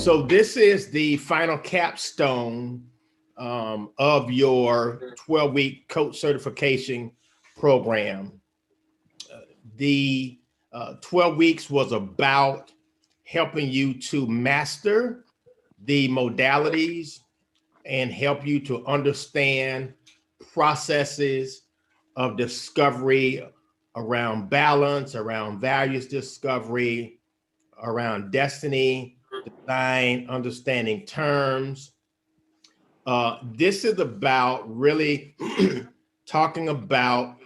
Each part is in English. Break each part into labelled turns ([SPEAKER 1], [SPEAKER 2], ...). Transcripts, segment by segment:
[SPEAKER 1] So this is the final capstone of your 12-week coach certification program. The 12 weeks was about helping you to master the modalities and help you to understand processes of discovery around balance, around values discovery, around destiny, design, understanding terms. This is about really talking about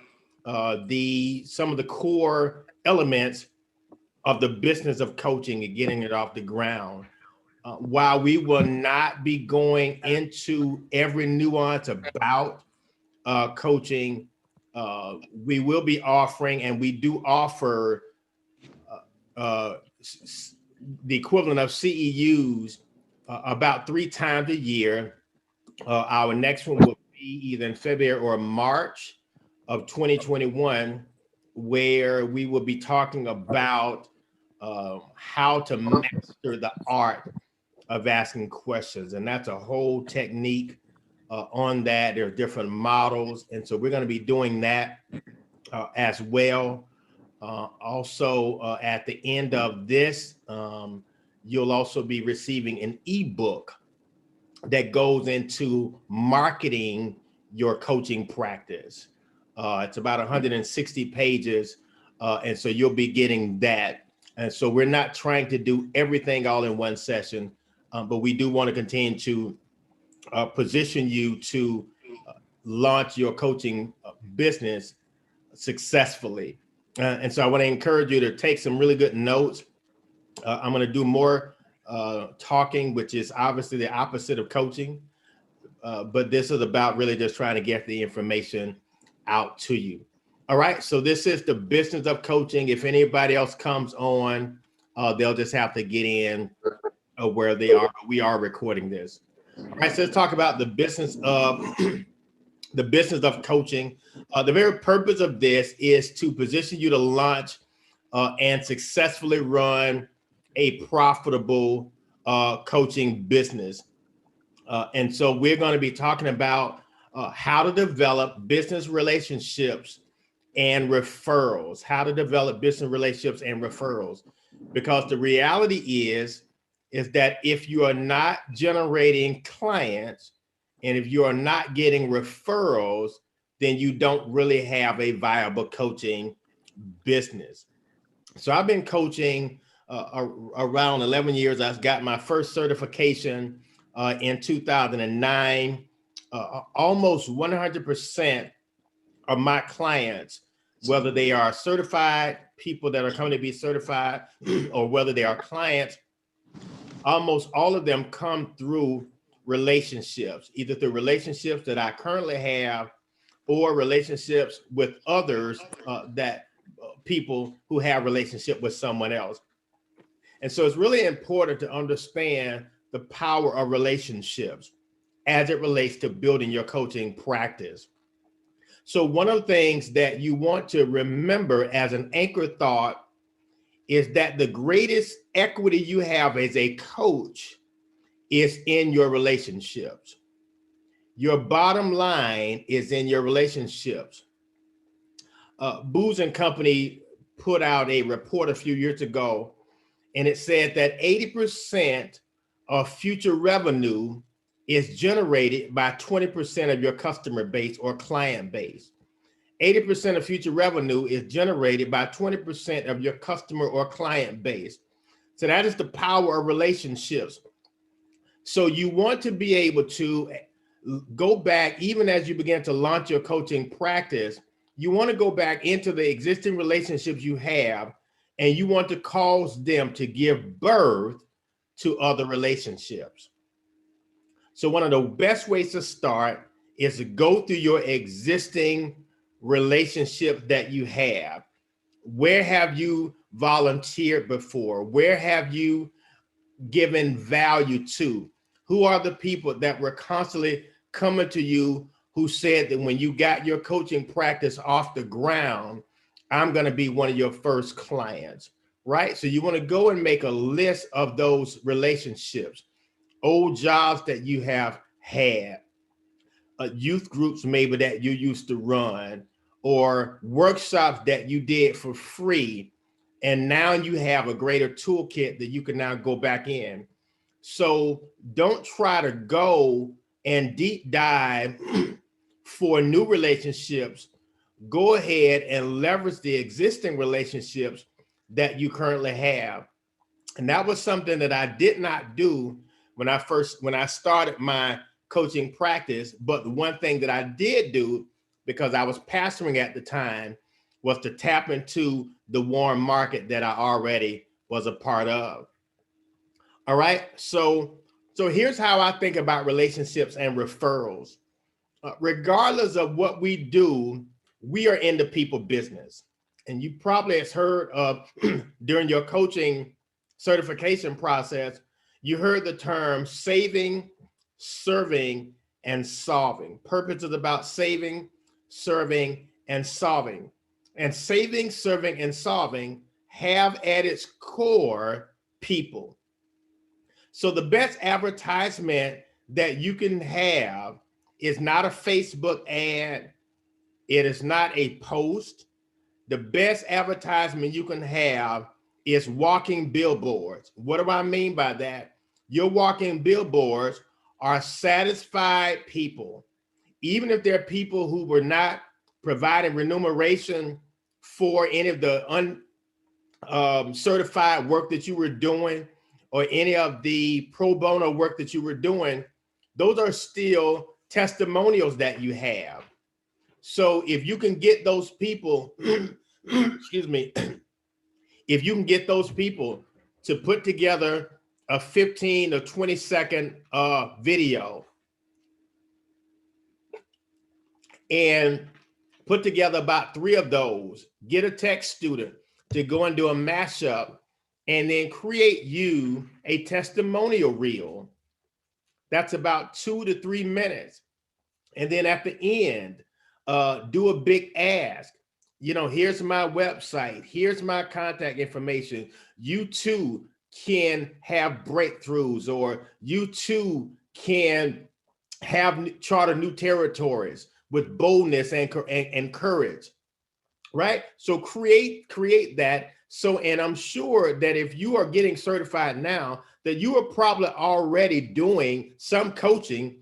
[SPEAKER 1] some of the core elements of the business of coaching and getting it off the ground. While we will not be going into every nuance about coaching, we will be offering, and we do offer the equivalent of CEUs about 3 times a year. Our next one will be either in February or March of 2021, where we will be talking about how to master the art of asking questions. And that's a whole technique on that. There are different models. And so we're going to be doing that as well. Also, at the end of this, you'll also be receiving an ebook that goes into marketing your coaching practice. It's about 160 pages. And so you'll be getting that. And so we're not trying to do everything all in one session, but we do want to continue to position you to launch your coaching business successfully. And so I want to encourage you to take some really good notes. I'm going to do more talking, which is obviously the opposite of coaching. But this is about really just trying to get the information out to you. All right. So this is the business of coaching. If anybody else comes on, they'll just have to get in where they are. We are recording this. All right. So let's talk about the business of the business of coaching. The very purpose of this is to position you to launch and successfully run a profitable coaching business. And so we're going to be talking about how to develop business relationships and referrals, because the reality is that if you are not generating clients and if you are not getting referrals, then you don't really have a viable coaching business. So I've been coaching around 11 years. I got my first certification in 2009. Almost 100% of my clients, whether they are certified, people that are coming to be certified, or whether they are clients, almost all of them come through relationships, either through relationships that I currently have or relationships with others people who have relationship with someone else. And so it's really important to understand the power of relationships as it relates to building your coaching practice. So one of the things that you want to remember as an anchor thought is that the greatest equity you have as a coach is in your relationships. Your bottom line is in your relationships. Booz and Company put out a report a few years ago, and it said that 80% of future revenue is generated by 20% of your customer base or client base. 80% of future revenue is generated by 20% of your customer or client base. So that is the power of relationships. So you want to be able to go back, even as you begin to launch your coaching practice, you want to go back into the existing relationships you have, and you want to cause them to give birth to other relationships. So one of the best ways to start is to go through your existing relationships that you have. Where have you volunteered before? Where have you given value to? Who are the people that were constantly coming to you who said that when you got your coaching practice off the ground, I'm going to be one of your first clients? right? So you want to go and make a list of those relationships, old jobs that you have had, youth groups maybe that you used to run, or workshops that you did for free. And now you have a greater toolkit that you can now go back in. So don't try to go and deep dive for new relationships. Go ahead and leverage the existing relationships that you currently have. And that was something that I did not do when I started my coaching practice. But the one thing that I did do, because I was pastoring at the time, was to tap into the warm market that I already was a part of. All right. So here's how I think about relationships and referrals. Regardless of what we do, we are in the people business. And you probably have heard of during your coaching certification process, you heard the term saving, serving, and solving. Purpose is about saving, serving, and solving. And saving, serving, and solving have at its core people. So the best advertisement that you can have is not a Facebook ad. It is not a post. The best advertisement you can have is walking billboards. What do I mean by that? Your walking billboards are satisfied people. Even if they're people who were not providing remuneration for any of the certified work that you were doing, or any of the pro bono work that you were doing, those are still testimonials that you have. So if you can get those people, excuse me, if you can get those people to put together a 15 or 20-second video and put together about 3 of those, get a tech student to go and do a mashup, and then create you a testimonial reel that's about 2 to 3 minutes. And then at the end, do a big ask. You know, here's my website. Here's my contact information. You too can have breakthroughs, or you too can have charter new territories with boldness and courage, right? So create that. So, and I'm sure that if you are getting certified now, that you are probably already doing some coaching,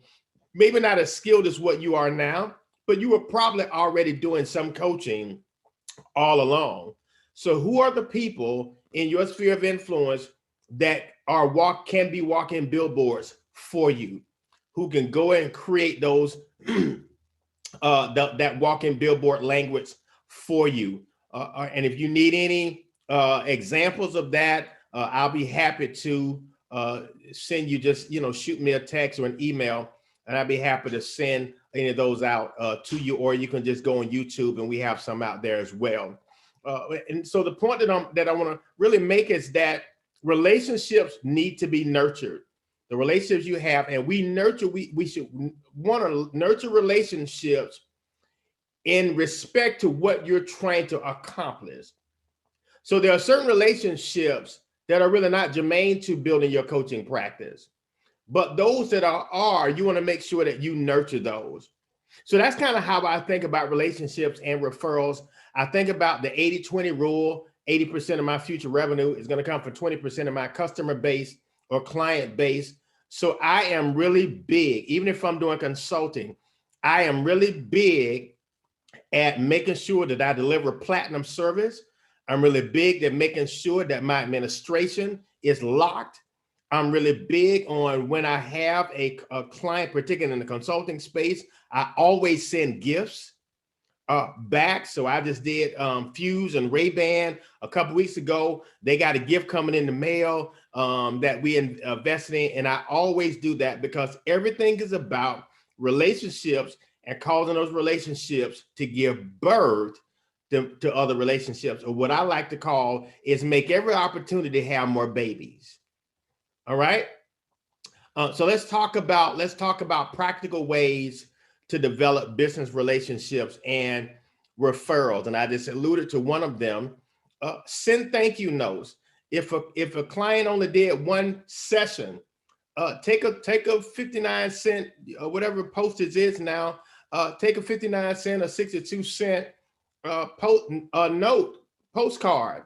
[SPEAKER 1] maybe not as skilled as what you are now, but you were probably already doing some coaching all along. So who are the people in your sphere of influence that can be walking billboards for you, who can go and create those that walking billboard language for you? And if you need any examples of that, I'll be happy to send you, just shoot me a text or an email, and I'd be happy to send any of those out to you, or you can just go on YouTube, and we have some out there as well. And so the point that I want to really make is that relationships need to be nurtured. The relationships you have, and we should want to nurture relationships in respect to what you're trying to accomplish. So there are certain relationships that are really not germane to building your coaching practice, but those that are, you want to make sure that you nurture those. So that's kind of how I think about relationships and referrals. I think about the 80-20 rule. 80% of my future revenue is going to come from 20% of my customer base or client base. So I am really big, even if I'm doing consulting, I am really big at making sure that I deliver platinum service. I'm really big at making sure that my administration is locked. I'm really big on when I have a client, particularly in the consulting space, I always send gifts back. So I just did Fuse and Ray-Ban a couple weeks ago. They got a gift coming in the mail that we invested in. And I always do that because everything is about relationships and causing those relationships to give birth to other relationships, or what I like to call is make every opportunity have more babies. All right. So let's talk about practical ways to develop business relationships and referrals. And I just alluded to one of them. Send thank you notes. If a client only did one session, take a 59 cent, whatever postage is now, take a 59 cent or 62 cent note, postcard,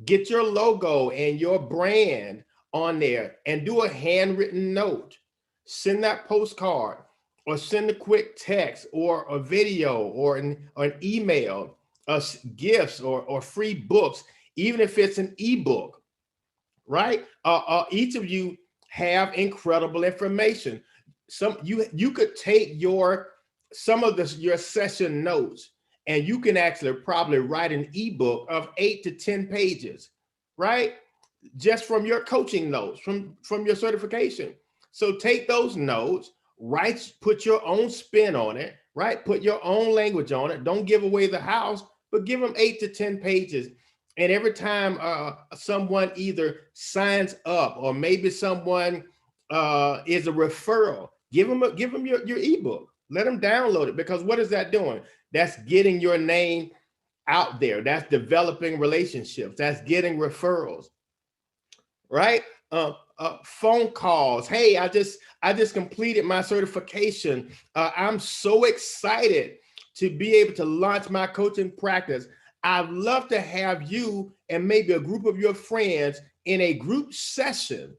[SPEAKER 1] get your logo and your brand on there and do a handwritten note. Send that postcard or send a quick text or a video or an email, gifts or free books, even if it's an ebook, right? Each of you have incredible information. You could take your session notes and you can actually probably write an ebook of 8 to 10 pages, right? Just from your coaching notes, from your certification. So take those notes, put your own spin on it, right? Put your own language on it. Don't give away the house, but give them 8 to 10 pages. And every time someone either signs up or maybe someone is a referral, give them your ebook. Let them download it, because what is that doing? That's getting your name out there. That's developing relationships. That's getting referrals, right? Phone calls. Hey, I just completed my certification. I'm so excited to be able to launch my coaching practice. I'd love to have you and maybe a group of your friends in a group session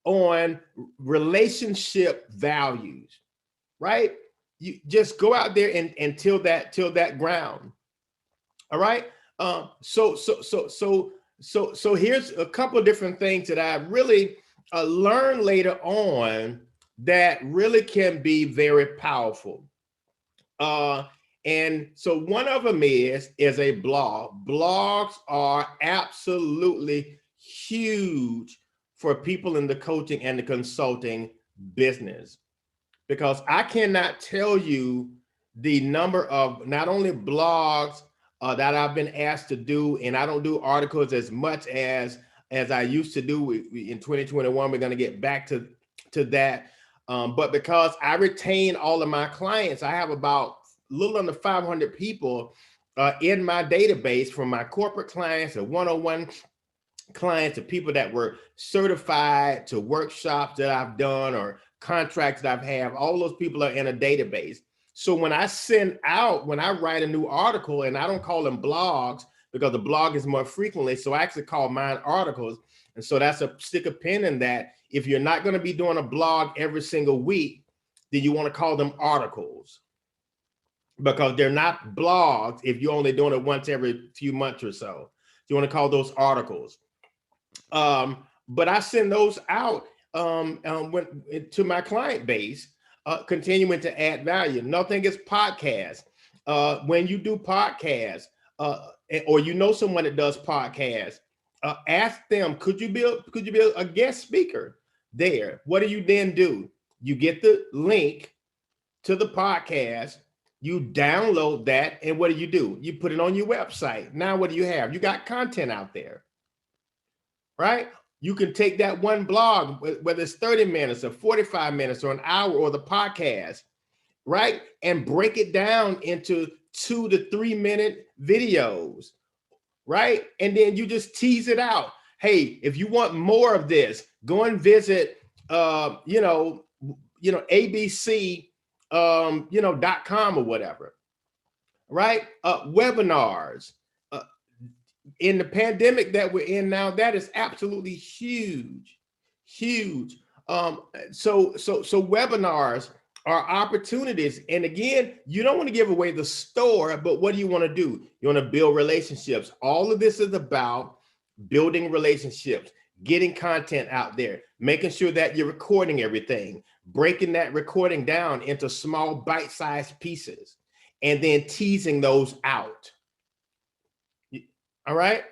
[SPEAKER 1] on relationship values, right? You just go out there and till that ground. All right. So here's a couple of different things that I really learned later on that really can be very powerful. And so one of them is a blog. Blogs are absolutely huge for people in the coaching and the consulting business, because I cannot tell you the number of not only blogs that I've been asked to do, and I don't do articles as much as I used to do. In 2021, we're going to get back to that. But because I retain all of my clients, I have about a little under 500 people in my database, from my corporate clients to one-on-one clients to people that were certified, to workshops that I've done or contracts that I've had. All those people are in a database. So when I write a new article, and I don't call them blogs because the blog is more frequently, so I actually call mine articles. And so that's stick a pin in that. If you're not going to be doing a blog every single week, then you want to call them articles, because they're not blogs if you're only doing it once every few months or so. You want to call those articles. But I send those out to my client base, continuing to add value. Nothing is podcast. When you do podcasts, or you know someone that does podcasts, ask them, could you be a guest speaker there? What do you then do? You get the link to the podcast, you download that, and what do? You put it on your website. Now what do you have? You got content out there, right? You can take that one blog, whether it's 30 minutes or 45 minutes or an hour, or the podcast, right? And break it down into 2 to 3 minute videos, right? And then you just tease it out. Hey, if you want more of this, go and visit, ABC, .com or whatever, right? Webinars. In the pandemic that we're in now, that is absolutely huge. So webinars are opportunities. And again, you don't want to give away the store, but what do you want to do? You want to build relationships. All of this is about building relationships, getting content out there, making sure that you're recording everything, breaking that recording down into small bite-sized pieces, and then teasing those out. All right.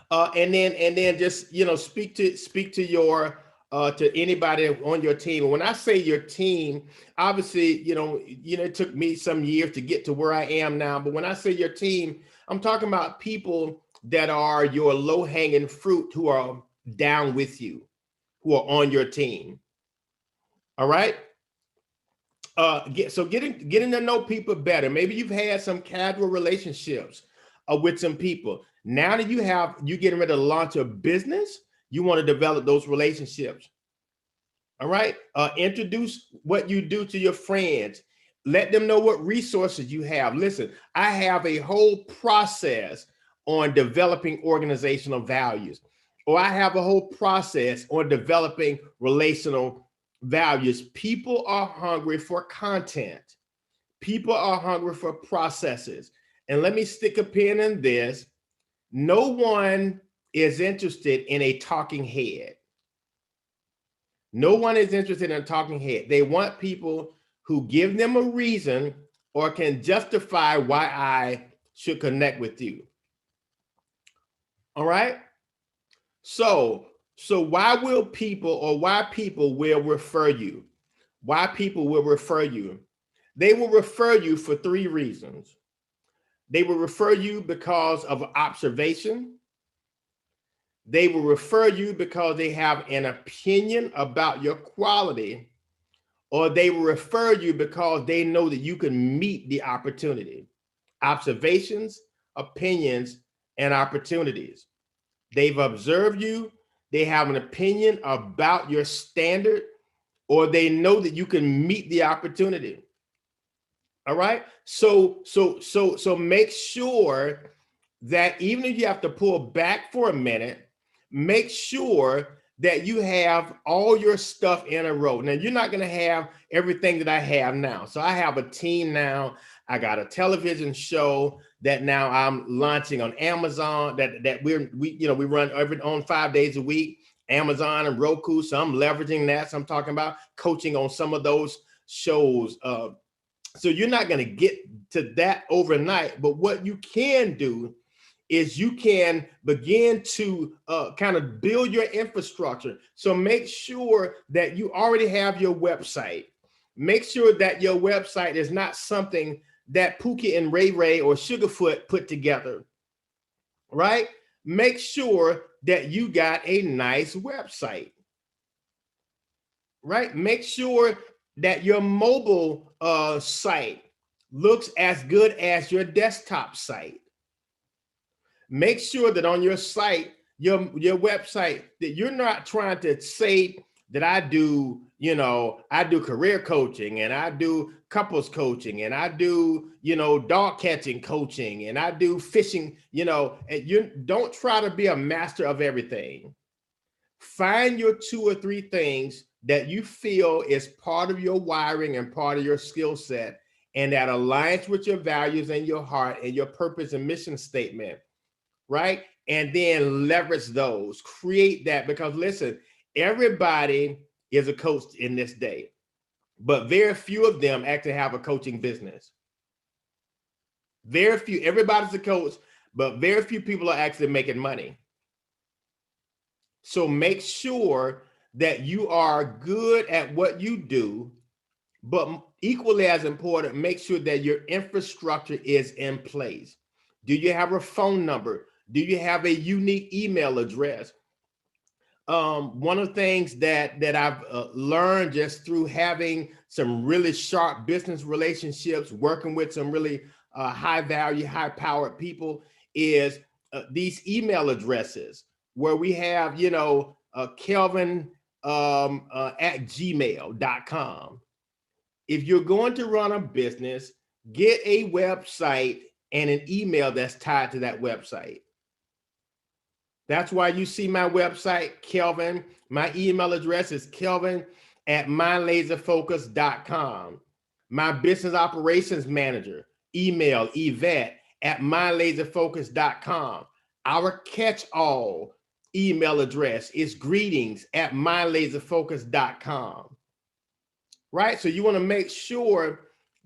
[SPEAKER 1] And then just, speak to your, to anybody on your team. And when I say your team, obviously, it took me some years to get to where I am now. But when I say your team, I'm talking about people that are your low-hanging fruit, who are down with you, who are on your team. All right. So getting to know people better. Maybe you've had some casual relationships with some people. Now that you getting ready to launch a business, you want to develop those relationships. All right. Introduce what you do to your friends. Let them know what resources you have. Listen, I have a whole process on developing organizational values, or I have a whole process on developing relational values. People are hungry for content. People are hungry for processes. And let me stick a pin in this. No one is interested in a talking head. No one is interested in a talking head. They want people who give them a reason or can justify why I should connect with you. All right. So why people will refer you? Why people will refer you? They will refer you for three reasons. They will refer you because of observation. They will refer you because they have an opinion about your quality, or they will refer you because they know that you can meet the opportunity. Observations, opinions, and opportunities. They've observed you, they have an opinion about your standard, or they know that you can meet the opportunity. All right. So make sure that even if you have to pull back for a minute, make sure that you have all your stuff in a row. Now, you're not going to have everything that I have now. So I have a team now. I got a television show that now I'm launching on Amazon that we run on 5 days a week, Amazon and Roku. So I'm leveraging that. So I'm talking about coaching on some of those shows. So you're not going to get to that overnight, but what you can do is you can begin to kind of build your infrastructure. So make sure that you already have your website. Make sure that your website is not something that Pookie and Ray Ray or Sugarfoot put together, right? Make sure that you got a nice website, right? Make sure that your mobile site looks as good as your desktop site. Make sure that on your site, your website, that you're not trying to say that I do career coaching, and I do couples coaching, and I do, dog catching coaching, and I do fishing, and you don't try to be a master of everything. Find your 2 or 3 things that you feel is part of your wiring and part of your skill set, and that aligns with your values and your heart and your purpose and mission statement, right? And then leverage those, create that, because listen, everybody is a coach in this day, but very few of them actually have a coaching business. Very few. Everybody's a coach, but very few people are actually making money. So make sure that you are good at what you do, but equally as important, make sure that your infrastructure is in place. Do you have a phone number? Do you have a unique email address? One of the things that I've learned just through having some really sharp business relationships, working with some really high value, high powered people, is these email addresses where we have, Kelvin at gmail.com. If you're going to run a business, get a website and an email that's tied to that website. That's why you see my website, Kelvin. My email address is Kelvin at mylaserfocus.com. My business operations manager, email Yvette at mylaserfocus.com. Our catch-all email address is greetings at mylaserfocus.com. Right? So you want to make sure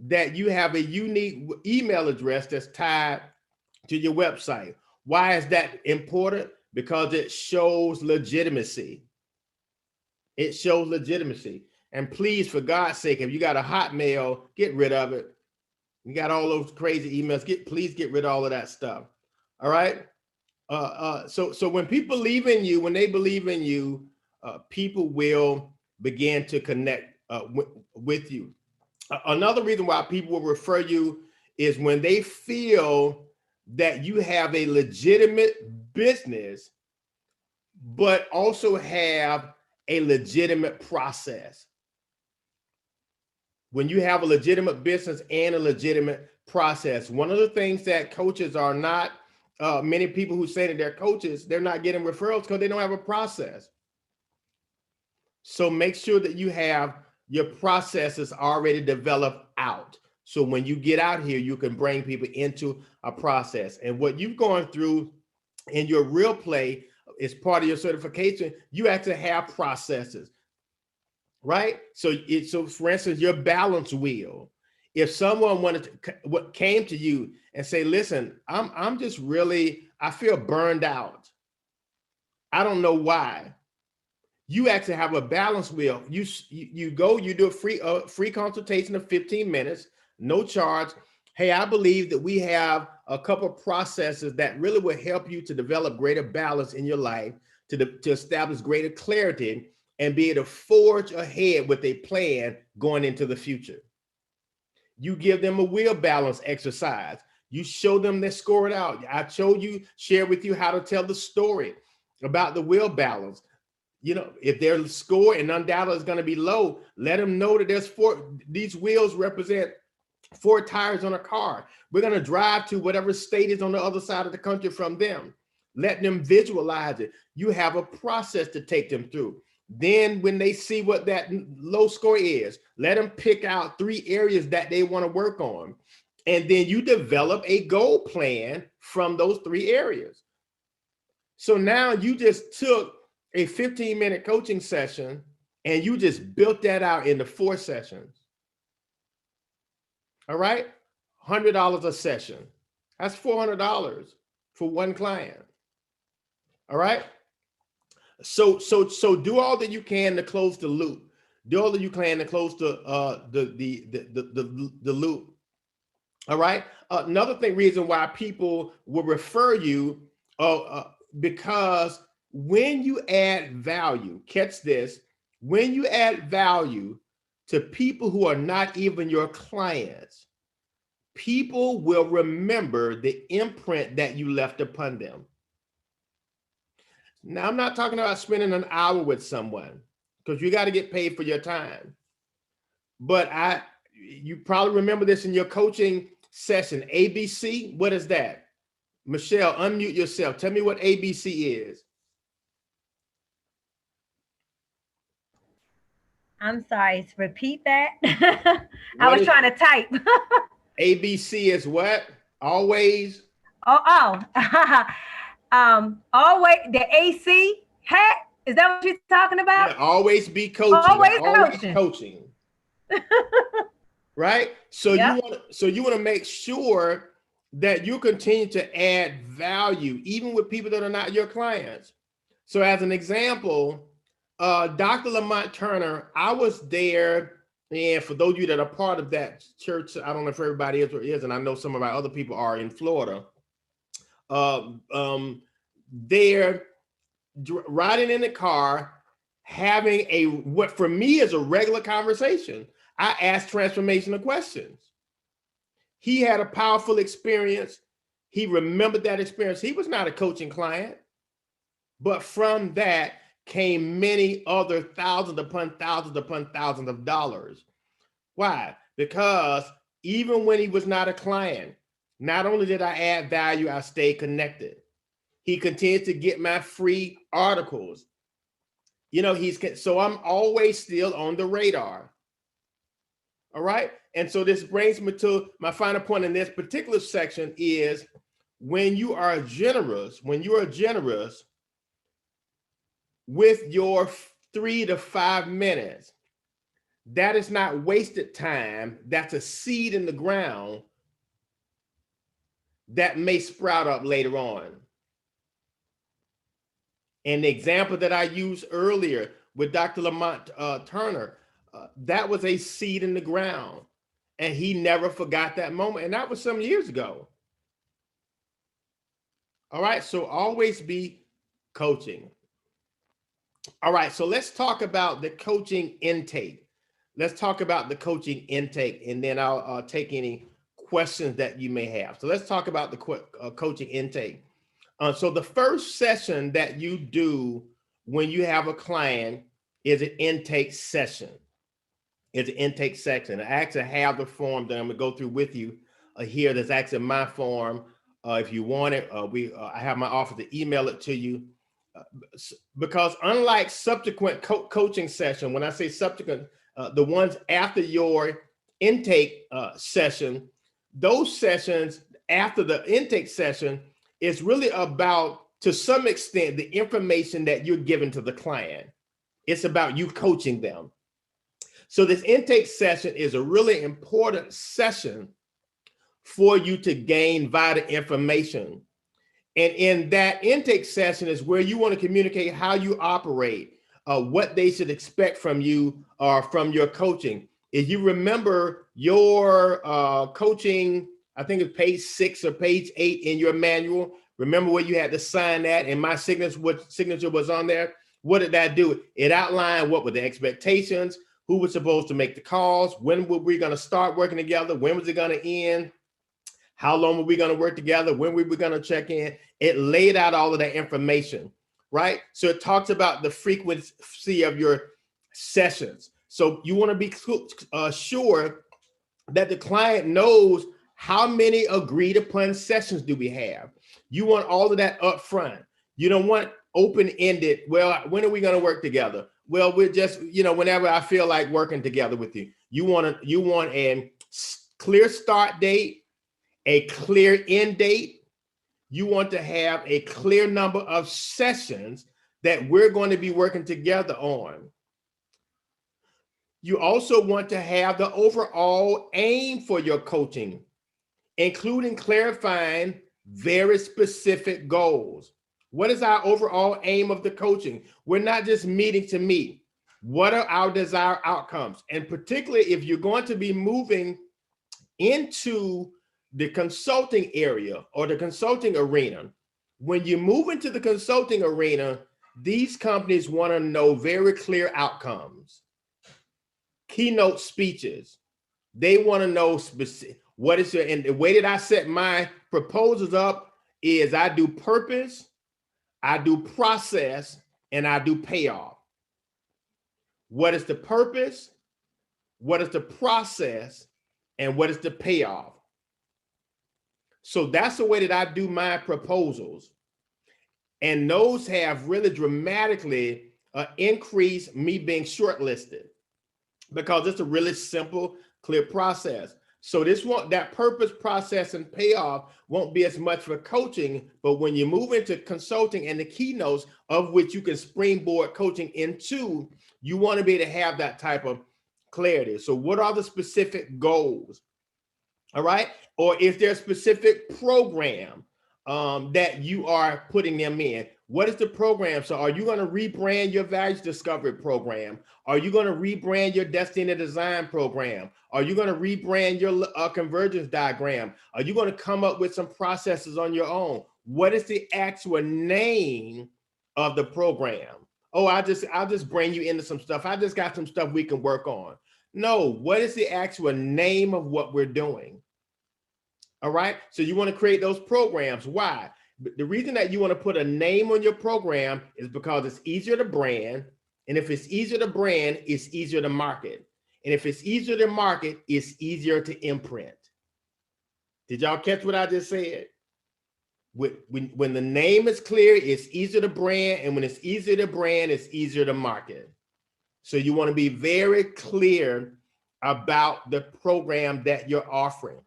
[SPEAKER 1] that you have a unique email address that's tied to your website. Why is that important? Because it shows legitimacy. It shows legitimacy. And please, for God's sake, if you got a Hotmail, get rid of it. You got all those crazy emails, please get rid of all of that stuff. All right. So when people believe in you, people will begin to connect with you. Another reason why people will refer you is when they feel that you have a legitimate business, but also have a legitimate process. When you have a legitimate business and a legitimate process, one of the things that coaches are not, many people who say that they're coaches, they're not getting referrals because they don't have a process. So make sure that you have your processes already developed out. So when you get out here, you can bring people into a process. And what you've gone through in your real play is part of your certification. You actually have processes, right? So for instance, your balance wheel. If someone came to you and say, listen, I'm just really, I feel burned out. I don't know why. You actually have a balance wheel. You go, you do a free consultation of 15 minutes, no charge. Hey, I believe that we have a couple of processes that really will help you to develop greater balance in your life, to establish greater clarity, and be able to forge ahead with a plan going into the future. You give them a wheel balance exercise. You show them they score it out. I share with you how to tell the story about the wheel balance. You know, if their score and undoubtedly is going to be low, let them know that these wheels represent 4 tires on a car. We're going to drive to whatever state is on the other side of the country from them. Let them visualize it. You have a process to take them through. Then when they see what that low score is, let them pick out 3 areas that they want to work on. And then you develop a goal plan from those 3 areas. So now you just took a 15-minute coaching session and you just built that out into 4 sessions. All right, $100 a session. That's $400 for one client. All right. So do all that you can to close the loop. Do all that you can to close the loop. All right. Another reason why people will refer you, because when you add value, catch this, when you add value to people who are not even your clients, people will remember the imprint that you left upon them. Now, I'm not talking about spending an hour with someone, because you got to get paid for your time. But you probably remember this in your coaching session, ABC. What is that? Michelle, unmute yourself. Tell me what ABC is.
[SPEAKER 2] I'm sorry, repeat that. I was trying to type.
[SPEAKER 1] ABC is what? Always.
[SPEAKER 2] Always the AC hat. Is that what you're talking about?
[SPEAKER 1] Yeah, always be coaching. Always coaching. Right? So yep. you want to make sure that you continue to add value, even with people that are not your clients. So as an example, Dr. Lamont Turner, I was there, and for those of you that are part of that church, I don't know if everybody is, and I know some of our other people are in Florida. They're riding in the car, having what for me is a regular conversation. I asked transformational questions. He had a powerful experience. He remembered that experience. He was not a coaching client, but from that came many other thousands upon thousands of dollars. Why? Because even when he was not a client, not only did I add value, I stayed connected. He continued to get my free articles. You know, so I'm always still on the radar. All right. And so this brings me to my final point in this particular section is when you are generous with your 3 to 5 minutes, that is not wasted time. That's a seed in the ground that may sprout up later on. And the example that I used earlier with Dr. Lamont Turner, that was a seed in the ground. And he never forgot that moment. And that was some years ago. All right. So always be coaching. All right. So let's talk about the coaching intake. And then I'll take any questions that you may have. So let's talk about the coaching intake. So the first session that you do when you have a client is an intake session. It's an intake section. I actually have the form that I'm gonna go through with you here. That's actually my form. If you want it, I have my office to email it to you. Because unlike subsequent coaching session, when I say subsequent, the ones after your intake session, those sessions after the intake session is really about, to some extent, the information that you're giving to the client. It's about you coaching them. So this intake session is a really important session for you to gain vital information. And in that intake session is where you want to communicate how you operate, what they should expect from you or from your coaching. If you remember your coaching, I think it's page 6 or page 8 in your manual. Remember where you had to sign that and my signature was on there? What did that do? It outlined what were the expectations, who was supposed to make the calls, when were we going to start working together, when was it going to end, how long were we going to work together, when we were going to check in. It laid out all of that information, right? So it talks about the frequency of your sessions. So you want to be sure that the client knows how many agreed upon sessions do we have. You want all of that up front. You don't want open-ended, well, when are we going to work together? Well, we're just, whenever I feel like working together with you. You want a clear start date, a clear end date. You want to have a clear number of sessions that we're going to be working together on. You also want to have the overall aim for your coaching, including clarifying very specific goals. What is our overall aim of the coaching? We're not just meeting to meet. What are our desired outcomes? And particularly if you're going to be moving into the consulting area or the consulting arena, when you move into the consulting arena, these companies want to know very clear outcomes, keynote speeches. They want to know what is your, and the way that I set my proposals up is I do purpose, I do process, and I do payoff. What is the purpose? What is the process? And what is the payoff? So that's the way that I do my proposals. And those have really dramatically increased me being shortlisted because it's a really simple, clear process. So that purpose, process, and payoff won't be as much for coaching, but when you move into consulting and the keynotes of which you can springboard coaching into, you want to be able to have that type of clarity. So what are the specific goals? All right. Or is there a specific program that you are putting them in? What is the program? So are you going to rebrand your values discovery program? Are you going to rebrand your destiny design program? Are you going to rebrand your convergence diagram? Are you going to come up with some processes on your own? What is the actual name of the program? Oh, I'll just bring you into some stuff. I just got some stuff we can work on. No, what is the actual name of what we're doing? All right. So you want to create those programs. Why? The reason that you want to put a name on your program is because it's easier to brand. And if it's easier to brand, it's easier to market. And if it's easier to market, it's easier to imprint. Did y'all catch what I just said? When the name is clear, it's easier to brand. And when it's easier to brand, it's easier to market. So you want to be very clear about the program that you're offering.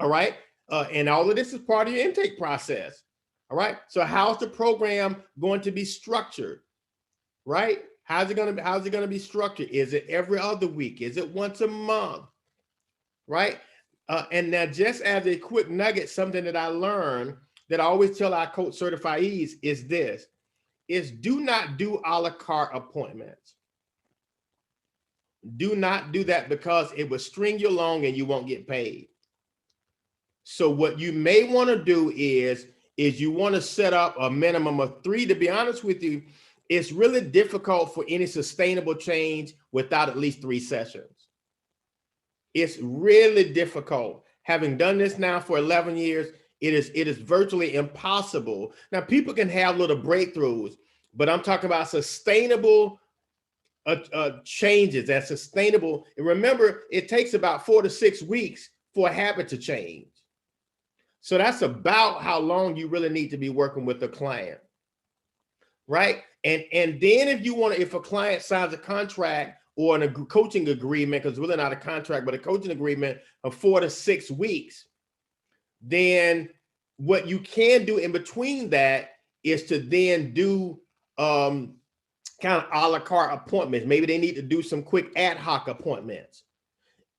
[SPEAKER 1] All right. And all of this is part of your intake process. All right. So how's the program going to be structured? Right? How's it going to be structured? Is it every other week? Is it once a month? Right? And now just as a quick nugget, something that I learned that I always tell our coach certifiees is this, is do not do a la carte appointments. Do not do that because it will string you along and you won't get paid. So what you may want to do is you want to set up a minimum of 3. To be honest with you, it's really difficult for any sustainable change without at least 3 sessions. It's really difficult. having done this now for 11 years, it is virtually impossible. Now, people can have little breakthroughs, but I'm talking about sustainable changes that's sustainable. And remember, it takes about 4 to 6 weeks for a habit to change. So that's about how long you really need to be working with the client, right? And then if you want to, if a client signs a contract or a coaching agreement, because it's really not a contract, but a coaching agreement of 4 to 6 weeks, then what you can do in between that is to then do kind of a la carte appointments. Maybe they need to do some quick ad hoc appointments.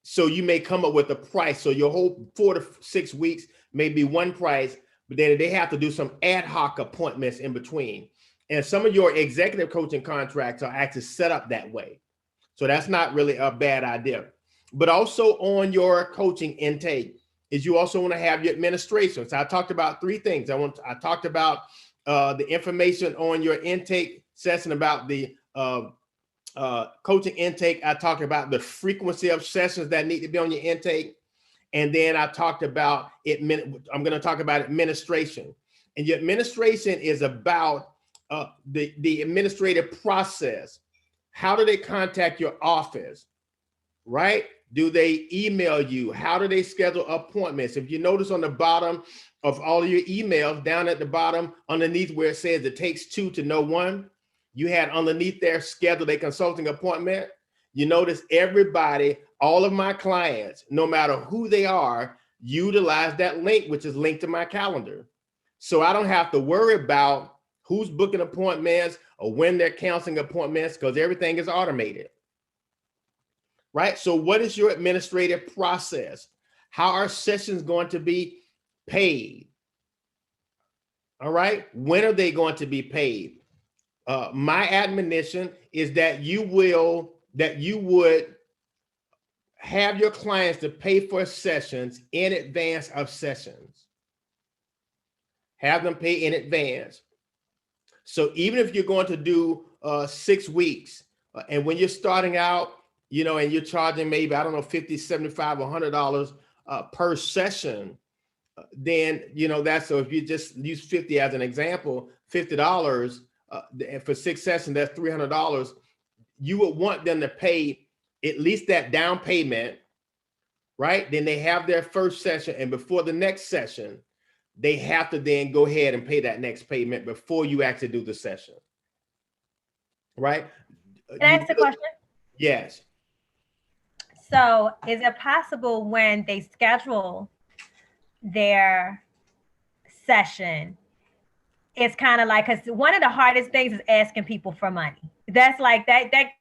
[SPEAKER 1] So you may come up with a price. So your whole 4 to 6 weeks may be one price, but then they have to do some ad hoc appointments in between. And some of your executive coaching contracts are actually set up that way. So that's not really a bad idea. But also on your coaching intake is you also want to have your administration. So I talked about 3 things. I talked about the information on your intake session, about the coaching intake. I talked about the frequency of sessions that need to be on your intake. And then I talked about it. I'm going to talk about administration. And your administration is about the administrative process. How do they contact your office, right? Do they email you? How do they schedule appointments? If you notice on the bottom of all of your emails, down at the bottom, underneath where it says it takes 2 to know 1, you had underneath there, schedule a consulting appointment. You notice everybody, all of my clients, no matter who they are, utilize that link, which is linked to my calendar. So I don't have to worry about who's booking appointments or when they're canceling appointments, because everything is automated, right? So what is your administrative process? How are sessions going to be paid? All right, when are they going to be paid? My admonition is that you would have your clients to pay for sessions in advance of sessions. Have them pay in advance. So even if you're going to do 6 weeks, and when you're starting out, you know, and you're charging maybe, I don't know, $50, $75, or $100 per session, then, you know, that's, so if you just use 50 as an example, $50 for 6 sessions, that's $300. You would want them to pay at least that down payment, right? Then they have their first session, and before the next session, they have to then go ahead and pay that next payment before you actually do the session, right?
[SPEAKER 2] Can I ask a question?
[SPEAKER 1] Yes.
[SPEAKER 2] So is it possible when they schedule their session, it's kind of like, because one of the hardest things is asking people for money. That's like, that gets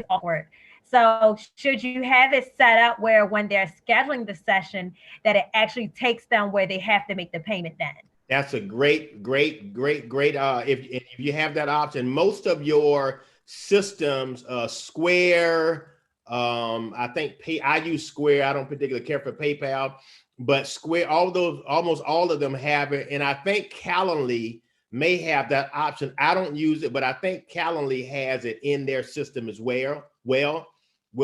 [SPEAKER 2] awkward. So should you have it set up where when they're scheduling the session, that it actually takes them where they have to make the payment then? That's a great. If you have that option, most of your systems, Square, I think I use Square. I don't particularly care for PayPal, but Square, all those, almost all of them have it. And I think Calendly may have that option. I don't use it, but I think Calendly has it in their system as well. Well,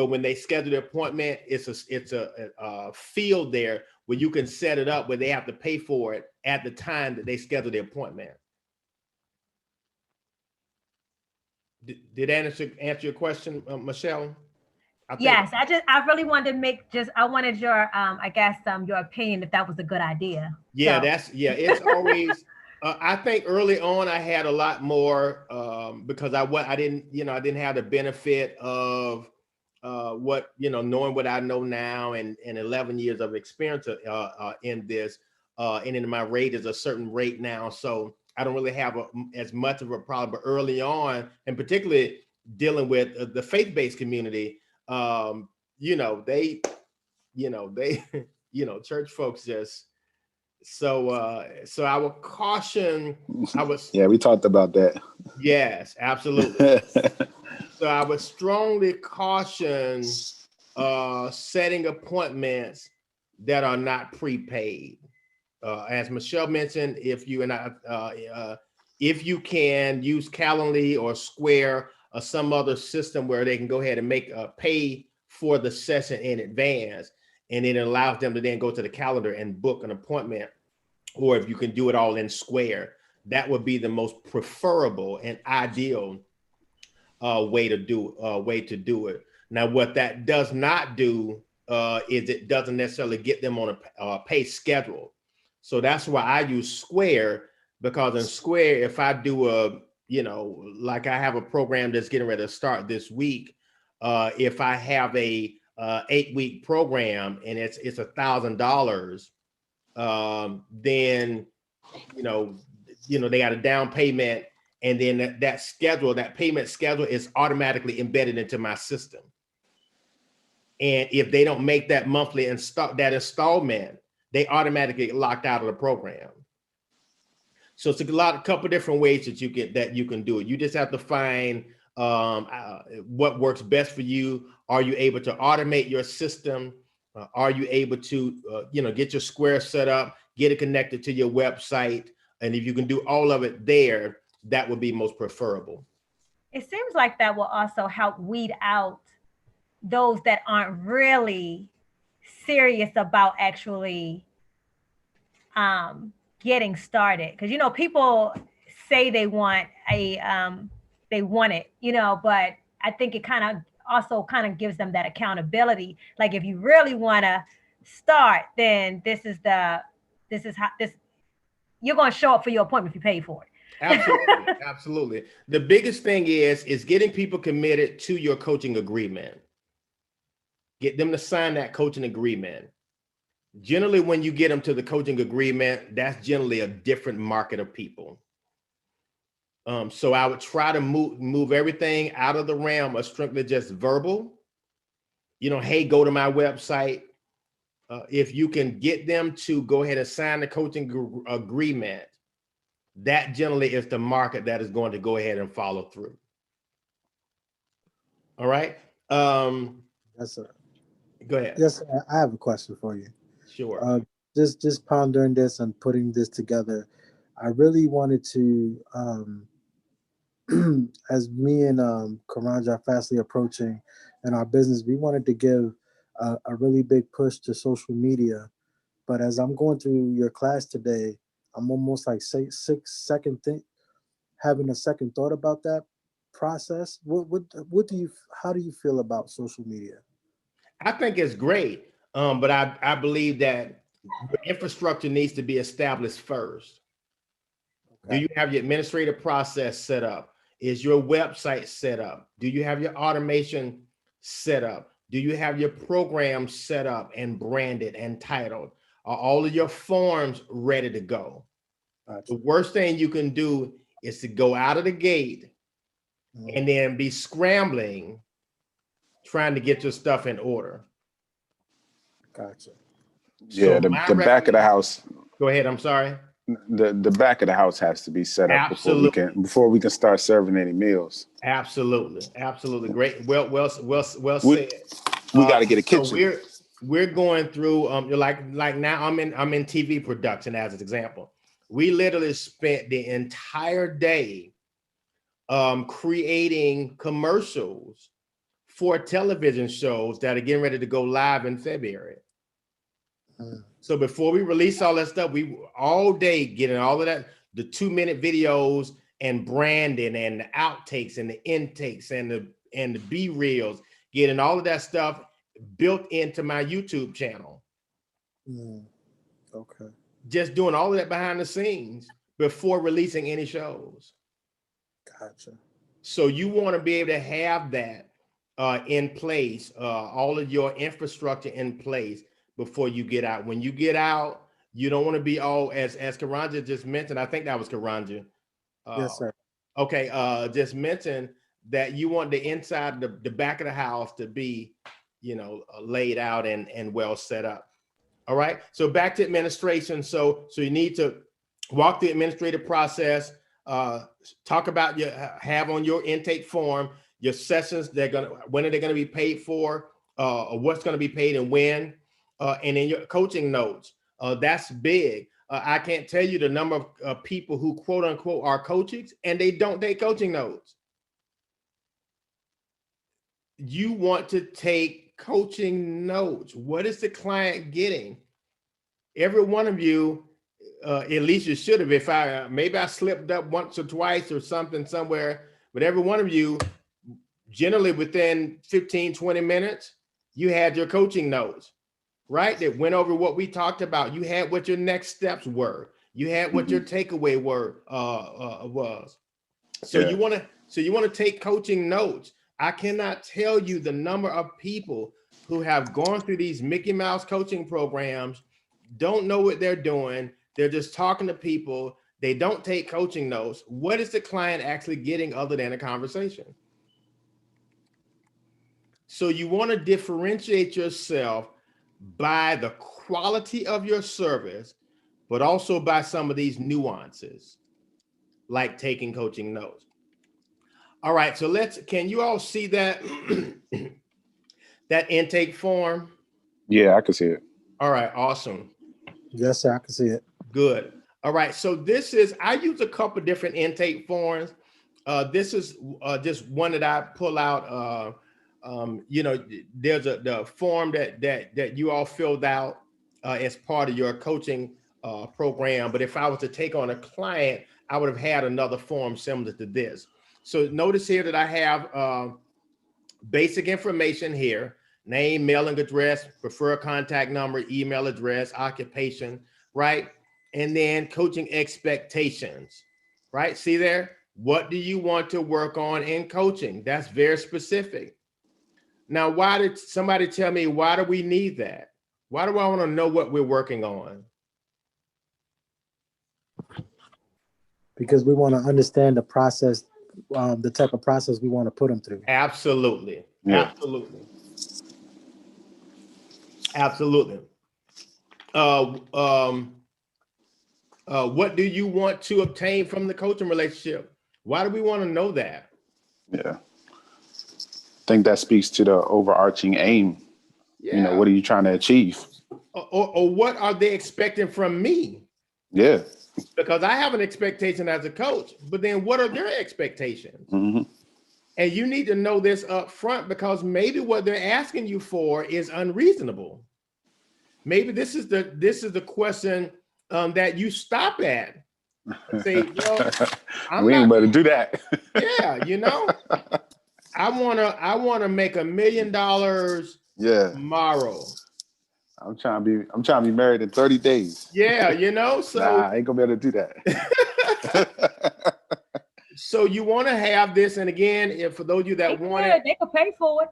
[SPEAKER 2] when they schedule the appointment, it's a field there where you can set it up where they have to pay for it at the time that they schedule the appointment. Did that answer your question, Michelle? Yes, I really wanted to I wanted your, I guess, your opinion if that was a good idea.
[SPEAKER 1] Yeah, so. It's always, I think early on I had a lot more because I didn't have the benefit of what, knowing what I know now and 11 years of experience in this, and in my rate is a certain rate now. So I don't really have as much of a problem, but early on, and particularly dealing with the faith-based community, church folks just, so I would caution,
[SPEAKER 3] yeah, we talked about that.
[SPEAKER 1] Yes, absolutely. So I would strongly caution setting appointments that are not prepaid. As Michelle mentioned, if you can use Calendly or Square or some other system where they can go ahead and pay for the session in advance. and it allows them to then go to the calendar and book an appointment. Or if you can do it all in Square, that would be the most preferable and ideal way to do it. Now, what that does not do is it doesn't necessarily get them on a pay schedule. So that's why I use Square, because in Square, if I do like I have a program that's getting ready to start this week, if I have a 8-week program and it's $1,000, then they got a down payment, and then that payment schedule is automatically embedded into my system. And if they don't make that monthly installment, they automatically get locked out of the program. So it's a couple different ways that you can do it. You just have to find what works best for you. Are you able to automate your system? Are you able to get your Square set up, get it connected to your website? And if you can do all of it there, that would be most preferable.
[SPEAKER 2] It seems like that will also help weed out those that aren't really serious about actually getting started. Because, people say they want it, but I think it also gives them that accountability. Like, if you really want to start, then this is how you're going to show up for your appointment if you pay for it.
[SPEAKER 1] Absolutely. Absolutely. The biggest thing is getting people committed to your coaching agreement. Get them to sign that coaching agreement. Generally, when you get them to the coaching agreement, that's generally a different market of people. So I would try to move everything out of the realm of strictly just verbal. Hey, go to my website. If you can get them to go ahead and sign the coaching agreement, that generally is the market that is going to go ahead and follow through. All right.
[SPEAKER 4] Yes, sir.
[SPEAKER 1] Go ahead.
[SPEAKER 4] Yes, sir. I have a question for you.
[SPEAKER 1] Sure.
[SPEAKER 4] Just pondering this and putting this together, I really wanted to, as me and Karanja are fastly approaching in our business, we wanted to give a really big push to social media. But as I'm going through your class today, I'm almost like having a second thought about that process. How do you feel about social media?
[SPEAKER 1] I think it's great, but I believe that the infrastructure needs to be established first. Okay. Do you have your administrative process set up? Is your website set up? Do you have your automation set up? Do you have your program set up and branded and titled? Are all of your forms ready to go? The worst thing you can do is to go out of the gate and then be scrambling, trying to get your stuff in order.
[SPEAKER 3] Gotcha. Yeah, so the back of the house.
[SPEAKER 1] Go ahead. I'm sorry.
[SPEAKER 3] The back of the house has to be set up before we can start serving any meals.
[SPEAKER 1] Absolutely. Great. Well said.
[SPEAKER 3] We got to get a kitchen.
[SPEAKER 1] So we're going through like now I'm in TV production as an example. We literally spent the entire day creating commercials for television shows that are getting ready to go live in February. So before we release all that stuff, we all day getting all of that, the 2-minute videos and branding and the outtakes and the intakes and the B-reels, getting all of that stuff built into my YouTube channel.
[SPEAKER 4] Okay.
[SPEAKER 1] Just doing all of that behind the scenes before releasing any shows.
[SPEAKER 4] Gotcha.
[SPEAKER 1] So you want to be able to have that in place, all of your infrastructure in place before you get out. When you get out, you don't want to be all, as Karanja just mentioned, I think that was Karanja.
[SPEAKER 4] Yes, sir.
[SPEAKER 1] Okay, just mentioned that you want the inside, the back of the house to be, laid out and well set up. All right, so back to administration. So you need to walk the administrative process, talk about have on your intake form, your sessions, when are they gonna be paid for, or what's gonna be paid and when, and then your coaching notes. That's big. I can't tell you the number of people who quote unquote are coaches and they don't take coaching notes. You want to take take coaching notes. What is the client getting? Every one of you, at least you should have. If maybe I slipped up once or twice or something somewhere, but every one of you, generally within 15, 20 minutes, you had your coaching notes, right? That went over what we talked about. You had what your next steps were. You had what your takeaway was. So you want to take coaching notes. I cannot tell you the number of people who have gone through these Mickey Mouse coaching programs, don't know what they're doing. They're just talking to people. They don't take coaching notes. What is the client actually getting other than a conversation? So you want to differentiate yourself by the quality of your service, but also by some of these nuances, like taking coaching notes. All right, so can you all see that, that intake form?
[SPEAKER 3] Yeah, I can see it.
[SPEAKER 1] All right, awesome.
[SPEAKER 4] Yes, sir, I can see it.
[SPEAKER 1] Good. All right, so I use a couple different intake forms. This is just one that I pull out. There's the form that you all filled out as part of your coaching program. But if I was to take on a client, I would have had another form similar to this. So notice here that I have basic information here: name, mailing address, preferred contact number, email address, occupation, right? And then coaching expectations, right? See there? What do you want to work on in coaching? That's very specific. Now, why did somebody tell me, why do we need that? Why do I want to know what we're working on?
[SPEAKER 4] Because we want to understand the process, the type of process we want to put them through.
[SPEAKER 1] Absolutely.
[SPEAKER 3] Yeah.
[SPEAKER 1] Absolutely. What do you want to obtain from the coaching relationship? Why do we want to know that?
[SPEAKER 3] Yeah. I think that speaks to the overarching aim.
[SPEAKER 1] Yeah.
[SPEAKER 3] What are you trying to achieve?
[SPEAKER 1] Or what are they expecting from me?
[SPEAKER 3] Yeah.
[SPEAKER 1] Because I have an expectation as a coach, but then what are their expectations?
[SPEAKER 3] Mm-hmm.
[SPEAKER 1] And you need to know this up front, because maybe what they're asking you for is unreasonable. Maybe this is the question that you stop at. Say,
[SPEAKER 3] we ain't about to do that.
[SPEAKER 1] Yeah, I wanna make $1 million tomorrow.
[SPEAKER 3] I'm trying to be married in 30 days.
[SPEAKER 1] Yeah, so
[SPEAKER 3] nah, I ain't gonna be able to do that.
[SPEAKER 1] So you want to have this, and again, if for those of you that want it,
[SPEAKER 2] they could pay for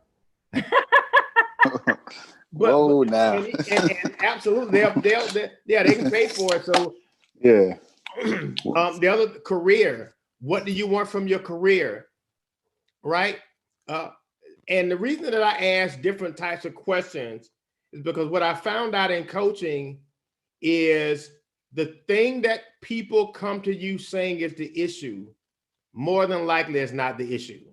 [SPEAKER 2] it.
[SPEAKER 3] Whoa, now.
[SPEAKER 1] And absolutely, they can pay for it. So
[SPEAKER 3] yeah.
[SPEAKER 1] The other, career. What do you want from your career, right? And the reason that I ask different types of questions is because what I found out in coaching is the thing that people come to you saying is the issue, more than likely is not the issue.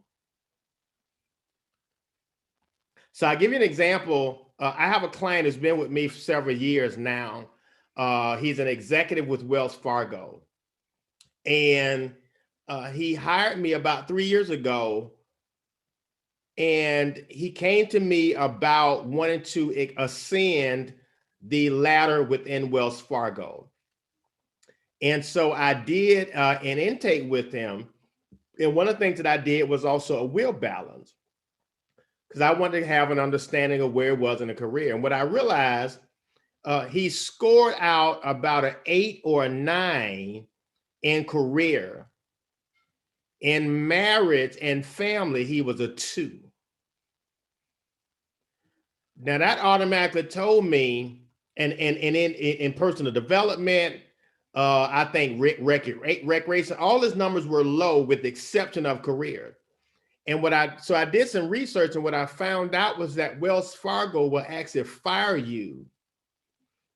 [SPEAKER 1] So I'll give you an example. I have a client who's been with me for several years now. He's an executive with Wells Fargo. And he hired me about 3 years ago. And he came to me about wanting to ascend the ladder within Wells Fargo. And so I did an intake with him. And one of the things that I did was also a will balance, because I wanted to have an understanding of where he was in a career. And what I realized, he scored out about an 8 or a 9 in career. In marriage and family, he was a 2. Now that automatically told me, and in personal development, I think recreation, all his numbers were low with the exception of career. And so I did some research, and what I found out was that Wells Fargo will actually fire you,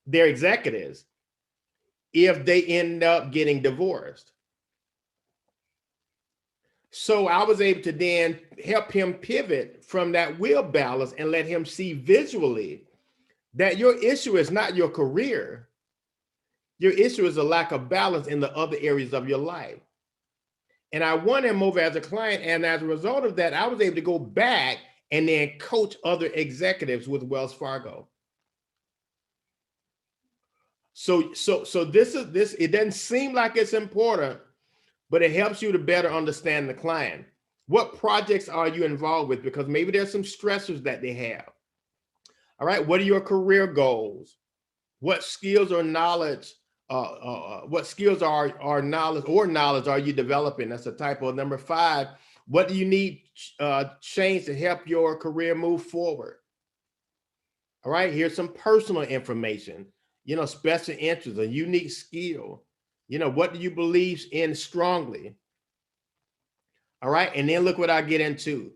[SPEAKER 1] their executives, if they end up getting divorced. So I was able to then help him pivot from that will balance and let him see visually that your issue is not your career. Your issue is a lack of balance in the other areas of your life. And I won him over as a client. And as a result of that, I was able to go back and then coach other executives with Wells Fargo. So this, it doesn't seem like it's important, but it helps you to better understand the client. What projects are you involved with? Because maybe there's some stressors that they have. All right, what are your career goals? What skills or knowledge, what skills are knowledge are you developing? That's a typo. Number 5, what do you need change to help your career move forward? All right, here's some personal information, you know, special interest, a unique skill. You know, what do you believe in strongly? All right, and then look what I get into.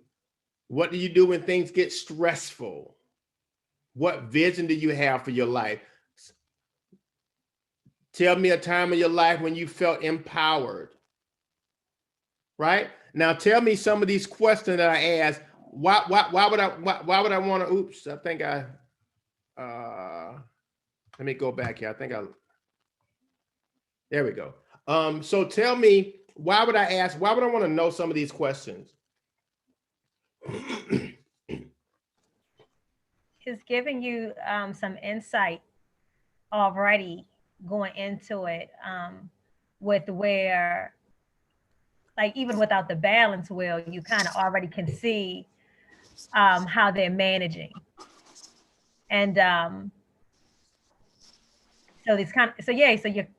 [SPEAKER 1] What do you do when things get stressful? What vision do you have for your life? Tell me a time in your life when you felt empowered. Right? Now tell me some of these questions that I asked. Why would I want to, oops, I think let me go back here. There we go. So tell me, why would I want to know some of these questions?
[SPEAKER 2] It's giving you some insight already going into it, with where, like, even without the balance wheel, you kind of already can see how they're managing. And so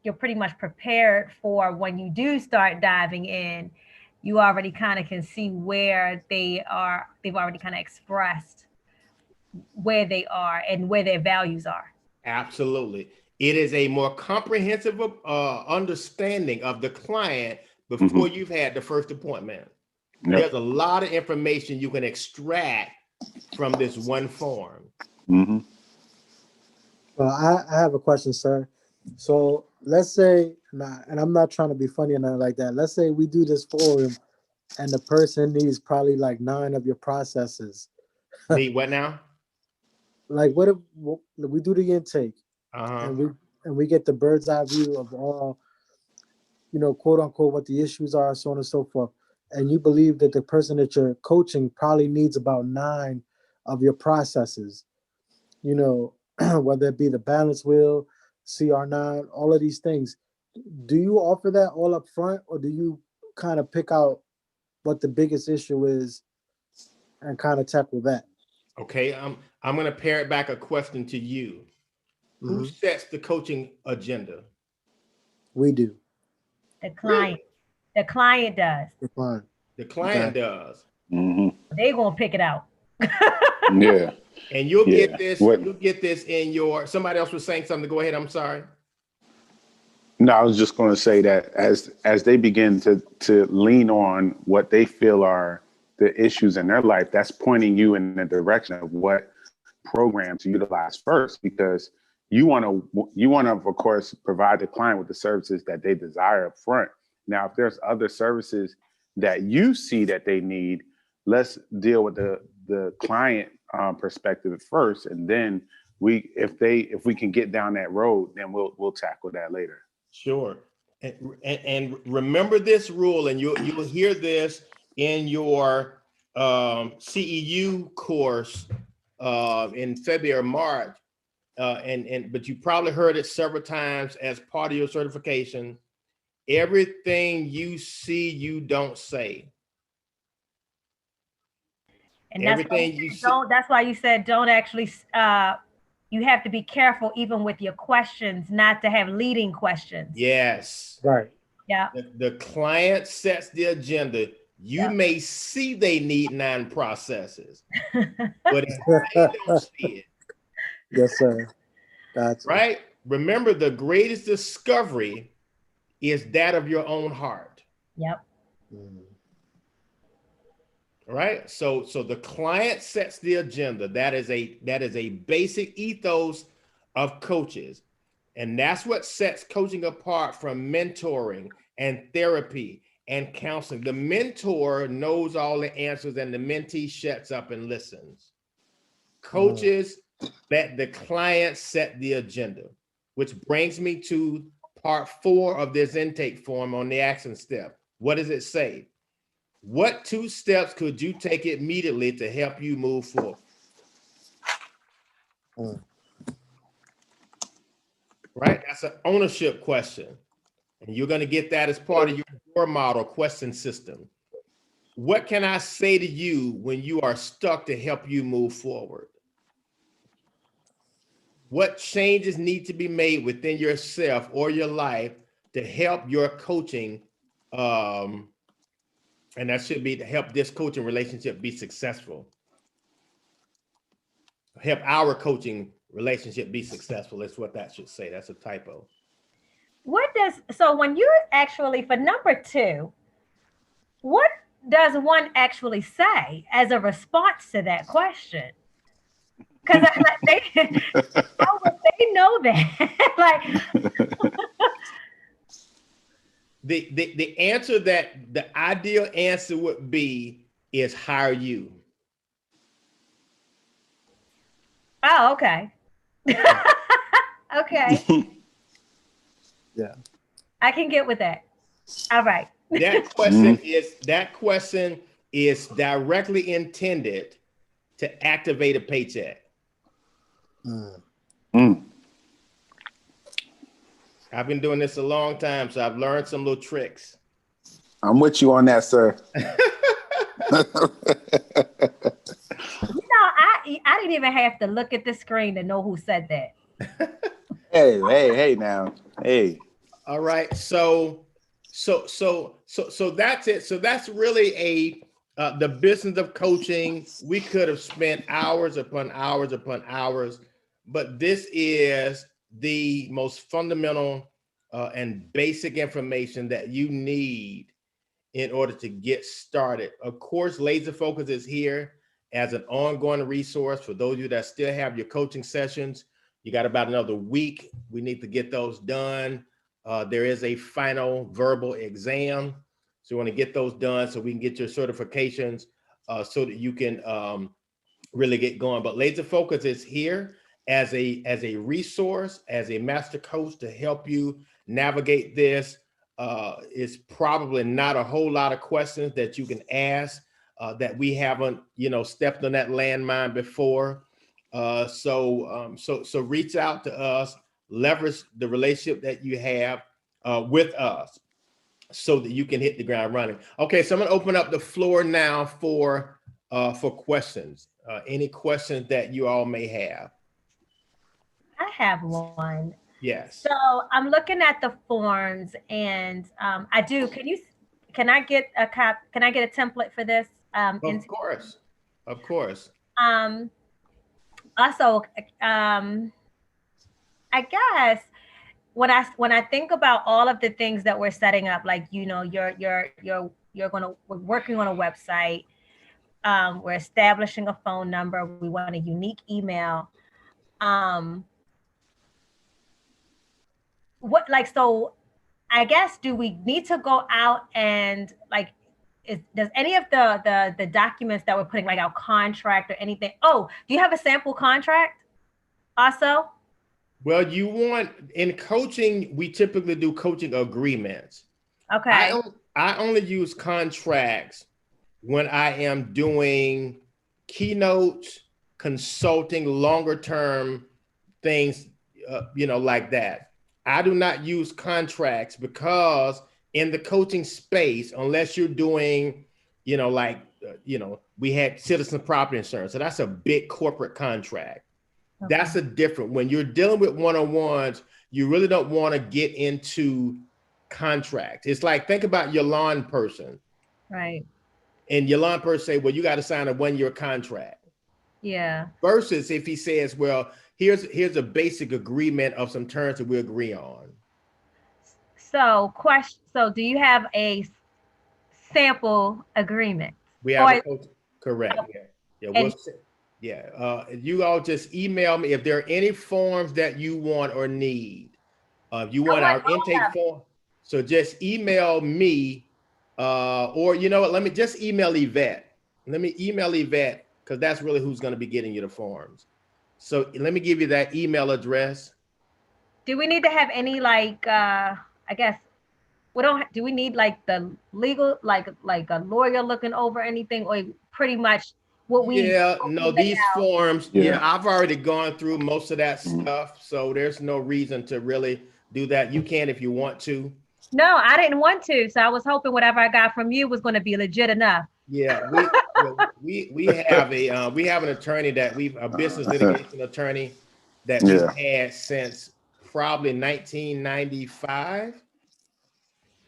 [SPEAKER 2] you're pretty much prepared for when you do start diving in. You already kind of can see where they are. They've already kind of expressed where they are and where their values are.
[SPEAKER 1] Absolutely. It is a more comprehensive understanding of the client before you've had the first appointment. Yep. There's a lot of information you can extract from this one form.
[SPEAKER 4] Well, I have a question, sir. So let's say, and I'm not trying to be funny or nothing like that. Let's say we do this forum and the person needs probably like 9 of your processes.
[SPEAKER 1] Need what now?
[SPEAKER 4] Like, what if we do the intake and we get the bird's eye view of all, you know, quote unquote, what the issues are, so on and so forth. And you believe that the person that you're coaching probably needs about 9 of your processes, you know, whether it be the balance wheel, CR9, all of these things. Do you offer that all up front, or do you kind of pick out what the biggest issue is and kind of tackle that?
[SPEAKER 1] Okay, I'm going to parrot back a question to you. Who sets the coaching agenda?
[SPEAKER 4] We do.
[SPEAKER 2] The client. Really? The client does.
[SPEAKER 1] The client does.
[SPEAKER 2] They're going to pick it out.
[SPEAKER 3] Yeah.
[SPEAKER 1] And you'll get this. You'll get this in your. Somebody else was saying something. Go ahead. I'm sorry.
[SPEAKER 3] No, I was just going to say that as they begin to lean on what they feel are the issues in their life, that's pointing you in the direction of what program to utilize first, because you want to, of course, provide the client with the services that they desire up front. Now, if there's other services that you see that they need, let's deal with the client perspective at first, and then if we can get down that road, then we'll tackle that later.
[SPEAKER 1] Sure, and remember this rule, and you'll hear this in your CEU course in February or March, but you probably heard it several times as part of your certification. Everything you see, you don't say.
[SPEAKER 2] And that's why you said don't actually. You have to be careful, even with your questions, not to have leading questions.
[SPEAKER 1] Yes.
[SPEAKER 4] Right.
[SPEAKER 2] Yeah.
[SPEAKER 1] The client sets the agenda. You may see they need 9 processes, but they don't see it.
[SPEAKER 4] Yes, sir. Gotcha.
[SPEAKER 1] Right? Remember, the greatest discovery is that of your own heart.
[SPEAKER 2] Yep.
[SPEAKER 1] Right? So the client sets the agenda. That is a basic ethos of coaches. And that's what sets coaching apart from mentoring and therapy and counseling. The mentor knows all the answers and the mentee shuts up and listens. Coaches let the client set the agenda, which brings me to part 4 of this intake form on the action step. What does it say? What 2 steps could you take immediately to help you move forward? Right? That's an ownership question. And you're going to get that as part of your model question system. What can I say to you when you are stuck to help you move forward? What changes need to be made within yourself or your life to help your coaching, and that should be to help this coaching relationship be successful. Help our coaching relationship be successful. That's what that should say. That's a typo.
[SPEAKER 2] So when you're actually, for number 2, what does one actually say as a response to that question? Because how would they know that? Like,
[SPEAKER 1] the answer that the ideal answer would be is hire you.
[SPEAKER 2] oh, okay. Okay.
[SPEAKER 4] Yeah.
[SPEAKER 2] I can get with that. All right.
[SPEAKER 1] That question is directly intended to activate a paycheck. I've been doing this a long time, so I've learned some little tricks.
[SPEAKER 3] I'm with you on that, sir.
[SPEAKER 2] I didn't even have to look at the screen to know who said that.
[SPEAKER 3] Hey now. Hey.
[SPEAKER 1] All right. So that's it. So that's really the business of coaching. We could have spent hours upon hours upon hours, but this is the most fundamental and basic information that you need in order to get started. Of course, Laser Focus is here as an ongoing resource for those of you that still have your coaching sessions. You got about another week. We need to get those done. There is a final verbal exam. So you want to get those done so we can get your certifications so that you can really get going. But Laser Focus is here as a resource, as a master coach to help you navigate this. It's probably not a whole lot of questions that you can ask that we haven't, stepped on that landmine before. So reach out to us, leverage the relationship that you have with us so that you can hit the ground running. Okay, so I'm gonna open up the floor now for questions. Any questions that you all may have?
[SPEAKER 2] I have one.
[SPEAKER 1] Yes.
[SPEAKER 2] So I'm looking at the forms, and I do. Can I get a template for this?
[SPEAKER 1] Of course.
[SPEAKER 2] Also, I guess when I think about all of the things that we're setting up, like we're working on a website, we're establishing a phone number, we want a unique email. So I guess, do we need to go out and does any of the documents that we're putting, like our contract or anything? Oh, do you have a sample contract also?
[SPEAKER 1] Well, in coaching, we typically do coaching agreements.
[SPEAKER 2] Okay.
[SPEAKER 1] I only use contracts when I am doing keynotes, consulting, longer term things, like that. I do not use contracts because in the coaching space, unless you're doing, we had citizen property insurance. So that's a big corporate contract. Okay. That's a different, when you're dealing with one-on-ones, you really don't want to get into contract. It's like, think about your lawn person.
[SPEAKER 2] Right.
[SPEAKER 1] And your lawn person say, well, you got to sign a 1-year contract.
[SPEAKER 2] Yeah.
[SPEAKER 1] Versus if he says, well, here's a basic agreement of some terms that we agree on.
[SPEAKER 2] So do you have a sample agreement?
[SPEAKER 1] We have correct. You all just email me if there are any forms that you want or need. If you want our intake form, so just email me, or you know what? Let me just email Yvette. Let me email Yvette, because that's really who's going to be getting you the forms. So let me give you that email address.
[SPEAKER 2] Do we need to have any do we need like the legal, like a lawyer looking over anything, or pretty much what
[SPEAKER 1] Yeah, no,
[SPEAKER 2] lay
[SPEAKER 1] these
[SPEAKER 2] out?
[SPEAKER 1] forms,
[SPEAKER 3] Yeah.
[SPEAKER 1] I've already gone through most of that
[SPEAKER 3] Mhm.
[SPEAKER 1] stuff, so there's no reason to really do that. You can if you want to.
[SPEAKER 2] No, I didn't want to. So I was hoping whatever I got from you was going to be legit enough.
[SPEAKER 1] Yeah, we have an attorney that a business litigation attorney that we've
[SPEAKER 3] Yeah.
[SPEAKER 1] had since probably 1995.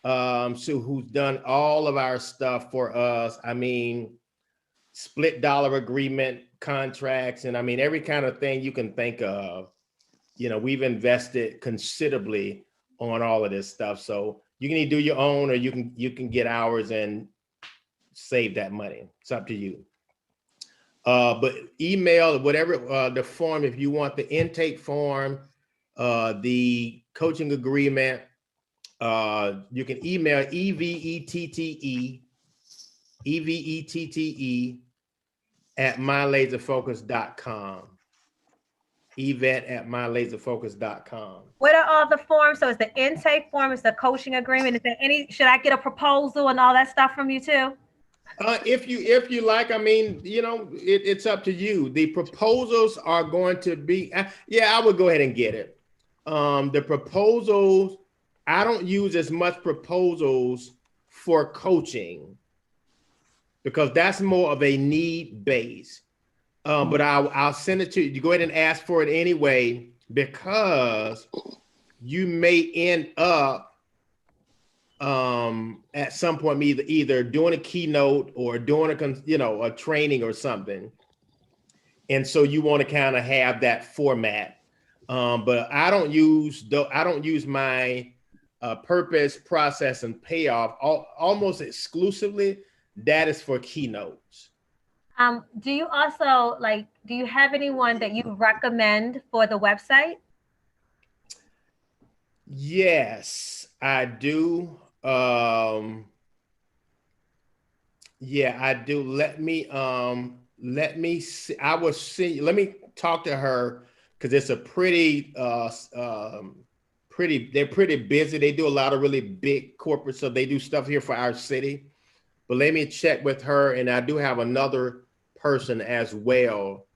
[SPEAKER 1] So who's done all of our stuff for us. I mean, split dollar agreement contracts, and I mean every kind of thing you can think of. We've invested considerably on all of this stuff. So you can either do your own, or you can get ours and save that money. It's up to you. But email, whatever the form, if you want the intake form, the coaching agreement, you can email evette at mylaserfocus.com. Yvette@mylaserfocus.com.
[SPEAKER 2] What are all the forms? So it's the intake form, it's the coaching agreement. Is there should I get a proposal and all that stuff from you too?
[SPEAKER 1] If you like, I mean, it's up to you. The proposals are going to be, I would go ahead and get it. The proposals, I don't use as much proposals for coaching because that's more of a need base. But I'll send it to you. You go ahead and ask for it anyway, because you may end up at some point either doing a keynote or doing a training or something, and so you want to kind of have that format. But I don't use my purpose, process, and payoff almost exclusively. That is for keynotes.
[SPEAKER 2] Do you also do you have anyone that you recommend for the website?
[SPEAKER 1] Yes, I do. Yeah, I do. Let me see. Let me talk to her, because it's a they're pretty busy. They do a lot of really big corporate, so they do stuff here for our city. But let me check with her, and I do have another person as well.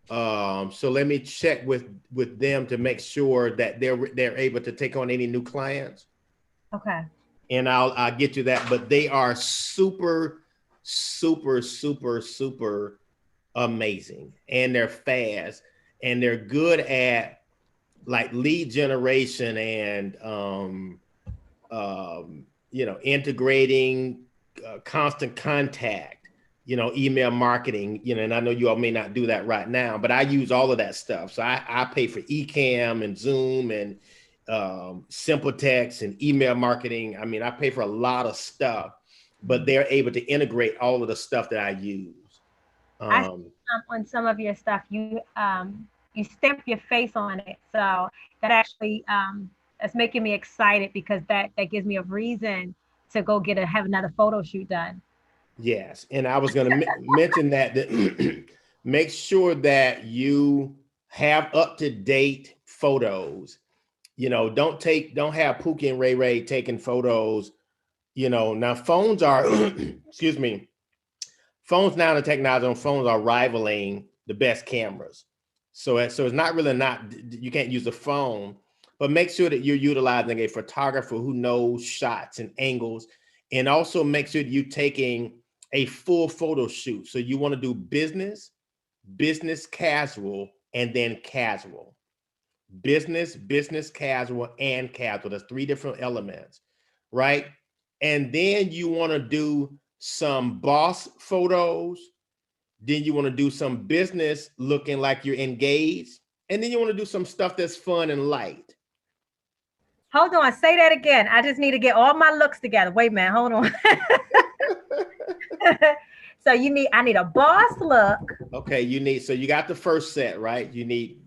[SPEAKER 1] So let me check with them to make sure that they're able to take on any new clients.
[SPEAKER 2] Okay.
[SPEAKER 1] And I'll get you that. But they are super, super, super, super amazing, and they're fast, and they're good at like lead generation and integrating constant contact, email marketing, and I know you all may not do that right now, but I use all of that stuff. So I pay for Ecamm and Zoom and simple text and email marketing. I mean, I pay for a lot of stuff, but they're able to integrate all of the stuff that I use.
[SPEAKER 2] On some of your stuff, you stamp your face on it, so that actually that's making me excited, because that gives me a reason to go have another photo shoot done.
[SPEAKER 1] Yes, and I was going to mention that make sure that you have up-to-date photos. Don't have Pookie and Ray Ray taking photos. Now phones are, excuse me, phones now, the technology on phones are rivaling the best cameras. So it's not really you can't use a phone, but make sure that you're utilizing a photographer who knows shots and angles, and also make sure that you're taking a full photo shoot. So you want to do business, casual, and then casual. Business, casual, and casual. That's 3 different elements, right? And then you want to do some boss photos. Then you want to do some business looking like you're engaged. And then you want to do some stuff that's fun and light.
[SPEAKER 2] Hold on, say that again. I just need to get all my looks together. Wait, man, hold on. So I need a boss look.
[SPEAKER 1] Okay, so you got the first set, right? You need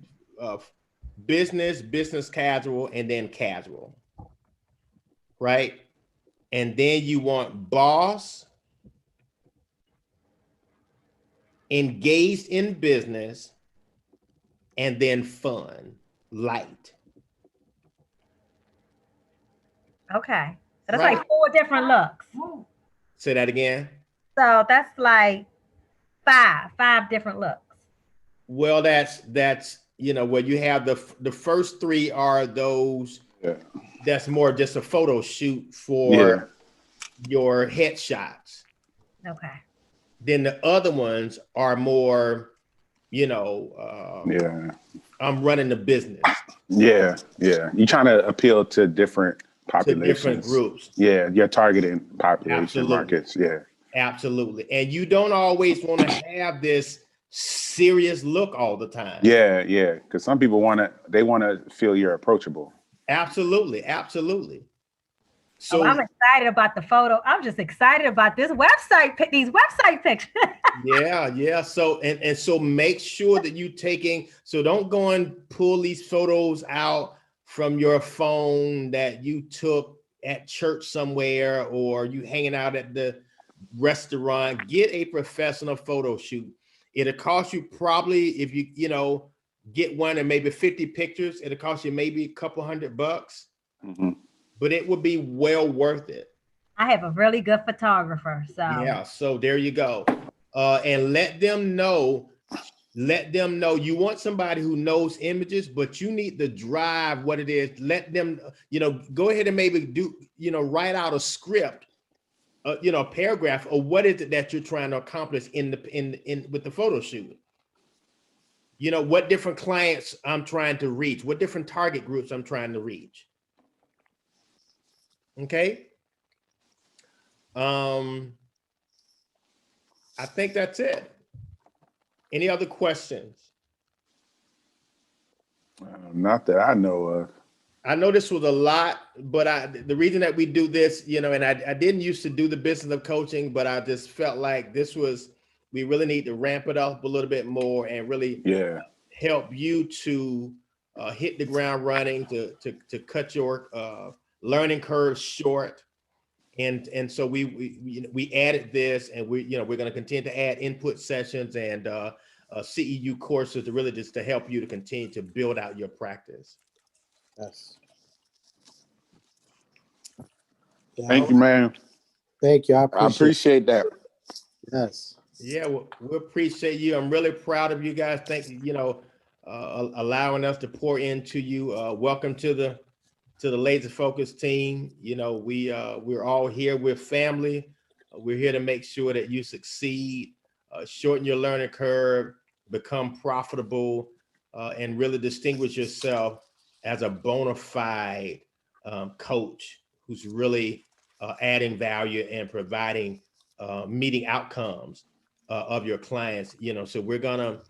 [SPEAKER 1] business, casual, and then casual, right? And then you want boss, engaged in business, and then fun, light.
[SPEAKER 2] Okay. So that's like 4 different looks.
[SPEAKER 1] Say that again.
[SPEAKER 2] So that's like five different looks.
[SPEAKER 1] Well, that's where you have the first 3 are those.
[SPEAKER 3] Yeah.
[SPEAKER 1] That's more just a photo shoot for your headshots.
[SPEAKER 2] Okay.
[SPEAKER 1] Then the other ones are more, I'm running the business.
[SPEAKER 3] Yeah. You're trying to appeal to different populations,
[SPEAKER 1] to different groups.
[SPEAKER 3] Yeah, you're targeting population
[SPEAKER 1] Absolutely.
[SPEAKER 3] Markets. Yeah.
[SPEAKER 1] Absolutely. And you don't always want to have this serious look all the time.
[SPEAKER 3] Yeah. Because some people want to feel you're approachable.
[SPEAKER 1] Absolutely. So
[SPEAKER 2] I'm excited about the photo. I'm just excited about this website, these website pictures.
[SPEAKER 1] yeah. So and so make sure that so don't go and pull these photos out from your phone that you took at church somewhere, or you hanging out at the restaurant. Get a professional photo shoot. It'll cost you probably, if you get one and maybe 50 pictures, it'll cost you maybe a couple $100.
[SPEAKER 3] Mm-hmm.
[SPEAKER 1] But it would be well worth it.
[SPEAKER 2] I have a really good photographer. So
[SPEAKER 1] yeah, so there you go. And let them know you want somebody who knows images, but you need to drive what it is. Let them, go ahead and maybe do, write out a script, a paragraph, or what is it that you're trying to accomplish with the photo shoot. What different clients I'm trying to reach, what different target groups I'm trying to reach. Okay. I think that's it. Any other questions?
[SPEAKER 3] Not that I know of.
[SPEAKER 1] I know this was a lot, but the reason that we do this, and I didn't used to do the business of coaching, but I just felt like we really need to ramp it up a little bit more and really help you to hit the ground running, to cut your learning curve short. And so we added this, and we're going to continue to add input sessions and CEU courses to really just to help you to continue to build out your practice.
[SPEAKER 4] Yes.
[SPEAKER 3] Thank you, man.
[SPEAKER 4] Thank you. I
[SPEAKER 3] appreciate that.
[SPEAKER 4] Yes.
[SPEAKER 1] Yeah, we appreciate you. I'm really proud of you guys. Thank you, allowing us to pour into you. Welcome to the Laser Focus team. We're all here. We're family. We're here to make sure that you succeed, shorten your learning curve, become profitable, and really distinguish yourself as a bona fide coach who's really adding value and providing meeting outcomes of your clients. So we're gonna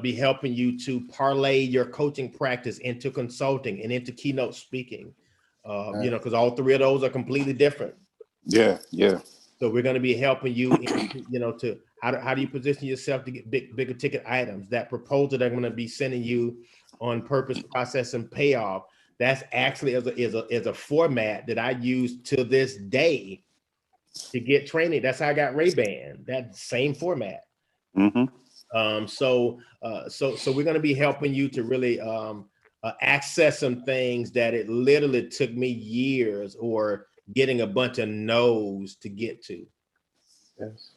[SPEAKER 1] be helping you to parlay your coaching practice into consulting and into keynote speaking, because all 3 of those are completely different.
[SPEAKER 3] Yeah.
[SPEAKER 1] So we're going to be helping you, to how do you position yourself to get bigger ticket items. That proposal that I'm going to be sending you on purpose, process, and payoff. That's actually is a format that I use to this day to get training. That's how I got Ray-Ban. That same format.
[SPEAKER 3] Mm-hmm.
[SPEAKER 1] So we're going to be helping you to really access some things that it literally took me years or getting a bunch of no's to get to.
[SPEAKER 4] Yes.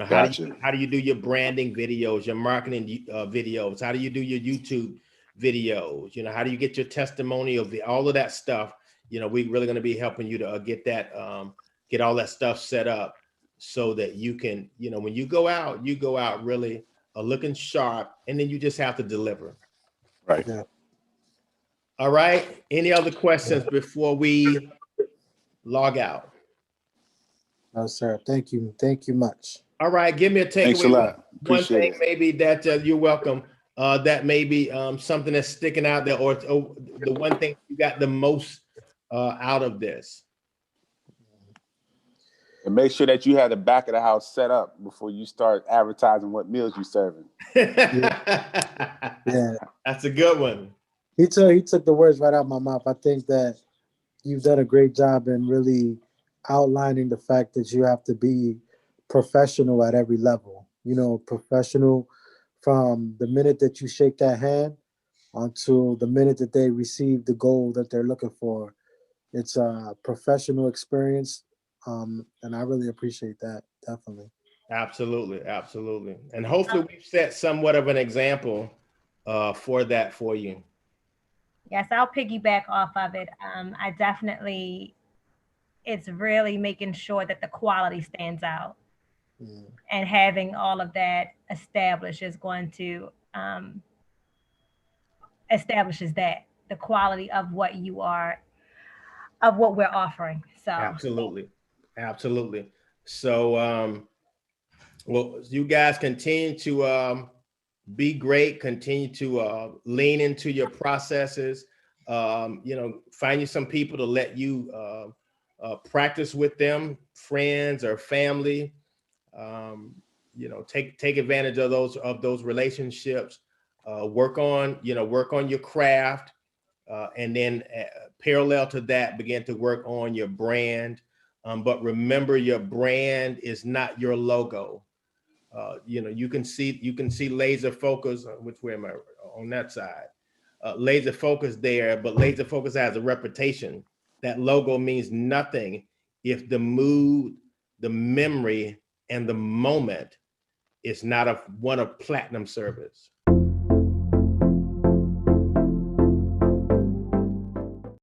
[SPEAKER 1] How do you do your branding videos, your marketing videos? How do you do your YouTube videos? How do you get your testimonial, all of that stuff? We're really going to be helping you to get all that stuff set up so that you can, when you go out really looking sharp, and then you just have to deliver.
[SPEAKER 3] Right.
[SPEAKER 4] Yeah.
[SPEAKER 1] All right. Any other questions before we log out?
[SPEAKER 4] No, sir. Thank you. Thank you much.
[SPEAKER 1] All right. Give me a takeaway.
[SPEAKER 3] Thanks a lot.
[SPEAKER 1] One thing maybe that you're welcome. That may be something that's sticking out there, or the one thing you got the most out of this.
[SPEAKER 3] And make sure that you have the back of the house set up before you start advertising what meals you're serving.
[SPEAKER 4] Yeah.
[SPEAKER 1] That's a good one.
[SPEAKER 4] He took the words right out of my mouth. I think that you've done a great job in really outlining the fact that you have to be professional at every level. Professional from the minute that you shake that hand until the minute that they receive the goal that they're looking for. it's a professional experience, and I really appreciate that. Definitely.
[SPEAKER 1] Absolutely, absolutely. And hopefully we've set somewhat of an example for that for you.
[SPEAKER 2] Yes, I'll piggyback off of it. I definitely, it's really making sure that the quality stands out,
[SPEAKER 4] Mm.
[SPEAKER 2] and having all of that established is going to establishes that the quality of what you are, of what we're offering. So
[SPEAKER 1] Absolutely, absolutely. So, well, you guys continue to be great. Continue to lean into your processes. Find you some people to let you practice with them, friends or family. Take advantage of those relationships. Work on your craft, and then parallel to that, begin to work on your brand. But remember, your brand is not your logo. You can see laser focus. Which way am I on that side? Laser focus there, but laser focus has a reputation. That logo means nothing if the mood, the memory, and the moment is not one of platinum service.